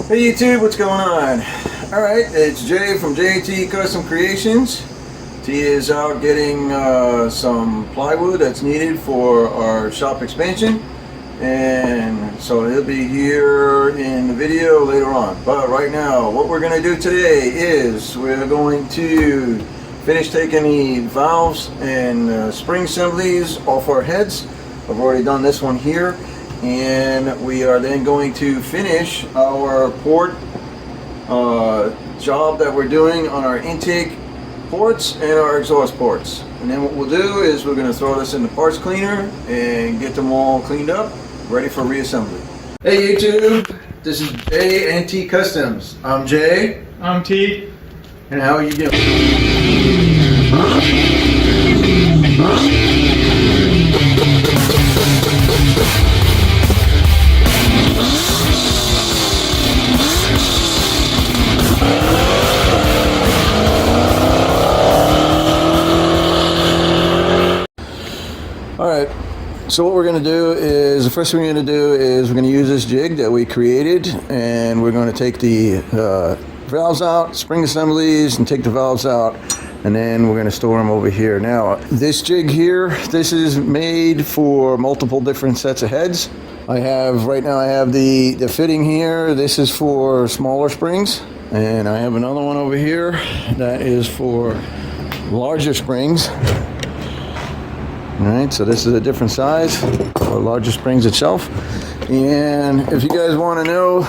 Hey YouTube, what's going on? Alright, it's Jay from JT Custom Creations. T is out getting some plywood that's needed for our shop expansion, and so he'll be here in the video later on. But right now, what we're going to do today is we're going to finish taking the valves and spring assemblies off our heads. I've already done this one here, and we are then going to finish our port job that we're doing on our intake ports and our exhaust ports. And then what we'll do is we're going to throw this in the parts cleaner and get them all cleaned up, ready for reassembly. Hey YouTube, this is Jay and T Customs. I'm Jay. I'm T. And how are you doing? Alright, so what we're going to do is, the first thing we're going to do is we're going to use this jig that we created, and we're going to take the valves out, spring assemblies, and take the valves out, and then we're going to store them over here. Now, this jig here, this is made for multiple different sets of heads. Right now I have the fitting here. This is for smaller springs, and I have another one over here that is for larger springs. Alright, so this is a different size for larger springs itself. And if you guys want to know,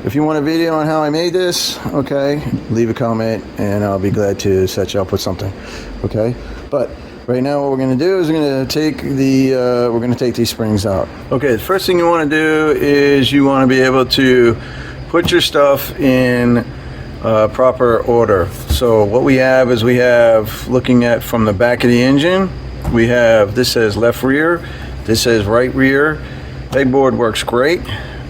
if you want a video on how I made this, okay, leave a comment and I'll be glad to set you up with something. Okay, but right now what we're going to do is we're going to take these springs out. Okay, the first thing you want to do is you want to be able to put your stuff in proper order. So what we have is looking at from the back of the engine, we have, this says left rear, this says right rear. Pegboard works great.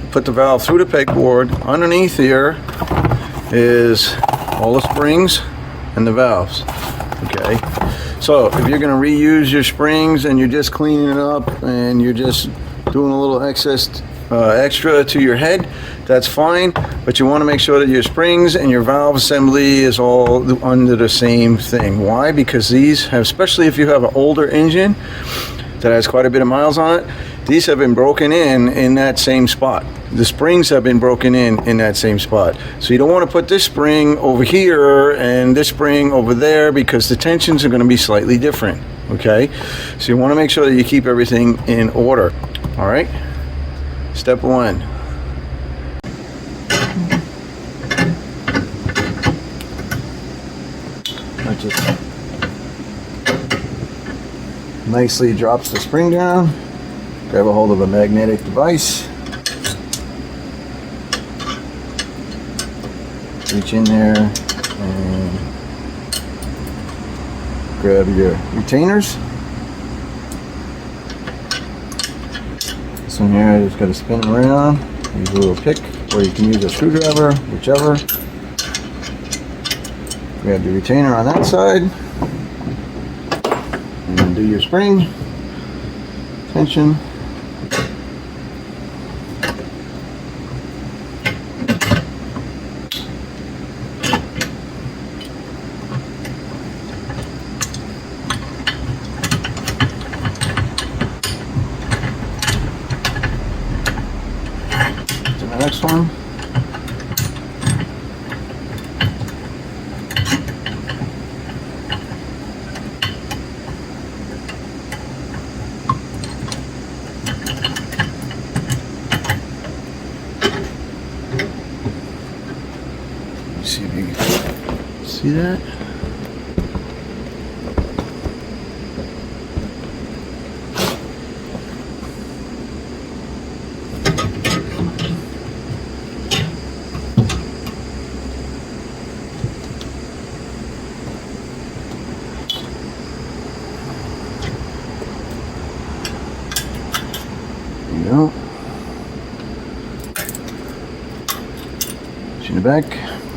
Put the valve through the pegboard. Underneath here is all the springs and the valves. Okay, so if you're going to reuse your springs and you're just cleaning it up and you're just doing a little extra to your head, that's fine, but you want to make sure that your springs and your valve assembly is all under the same thing. Why? Because these have, especially if you have an older engine that has quite a bit of miles on it, these have been broken in that same spot. The springs have been broken in that same spot. So you don't want to put this spring over here and this spring over there, because the tensions are going to be slightly different. Okay, so you want to make sure that you keep everything in order. All right, step one. That just nicely drops the spring down. Grab a hold of a magnetic device. Reach in there and grab your retainers. This one here, I just got to spin it around. Use a little pick, or you can use a screwdriver, whichever. Grab the retainer on that side, and then do your spring tension. To the next one. See if you can see that. There you go. Push in the back.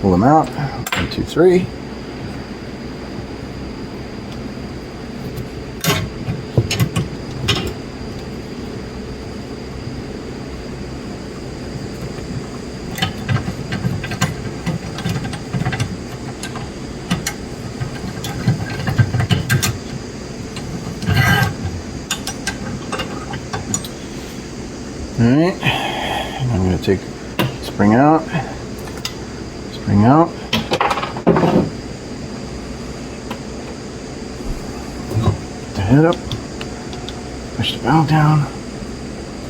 Pull them out. 1, 2, 3. Alright, I'm going to take spring out, get the head up, push the valve down,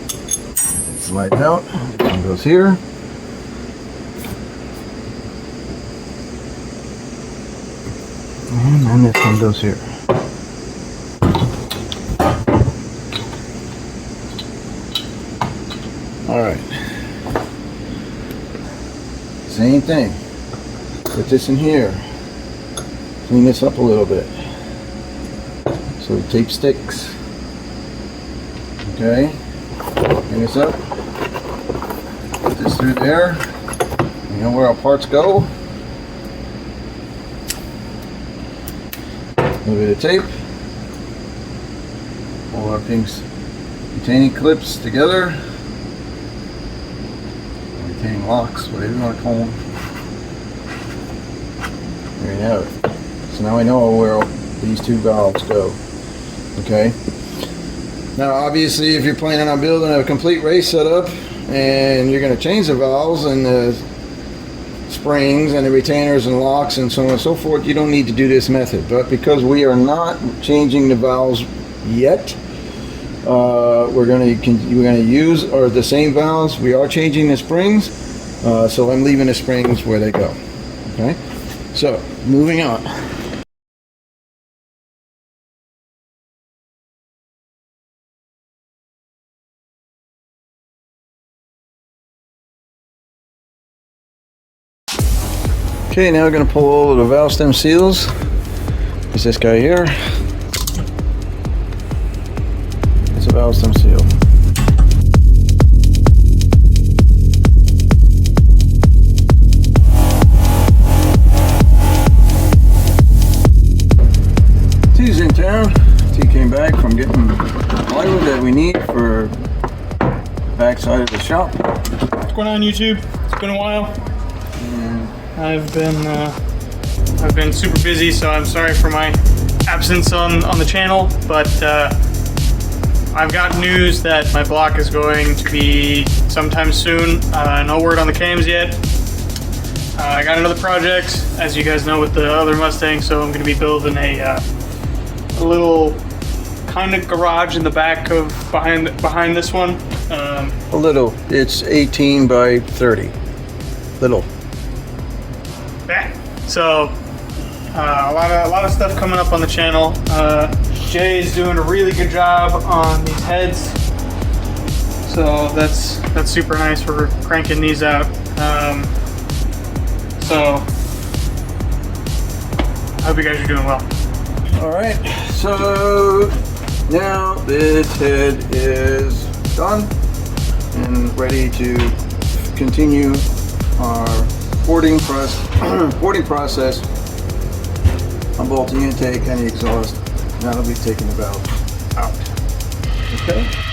it slides out, it goes here. And then this one goes here. Alright. Same thing. Put this in here. Clean this up a little bit so the tape sticks. Okay. Clean this up. Put this through there. You know where our parts go. A little bit of tape. All our things, retaining clips together. Retaining locks, whatever you want to call them. There you have it. So now I know where these two valves go. Okay. Now obviously if you're planning on building a complete race setup and you're going to change the valves and the springs and the retainers and locks and so on and so forth, you don't need to do this method. But because we are not changing the valves yet, we're going to use the same valves. We are changing the springs, so I'm leaving the springs where they go. Okay, so moving on. Okay, now we're going to pull all of the valve stem seals. There's this guy here. It's a valve stem seal. T's in town. T came back from getting plywood that we need for the back side of the shop. What's going on, YouTube? It's been a while. I've been super busy, so I'm sorry for my absence on the channel, but I've got news that my block is going to be sometime soon. No word on the cams yet. I got another project, as you guys know, with the other Mustang, so I'm going to be building a little kind of garage in the back of behind this one. A little. It's 18 by 30. Little. Yeah. So a lot of stuff coming up on the channel. Jay is doing a really good job on these heads, so that's super nice for cranking these out. So I hope you guys are doing well. All right, so now this head is done and ready to continue our porting process on both the intake and the exhaust. Now that we've taken the valve out. Okay.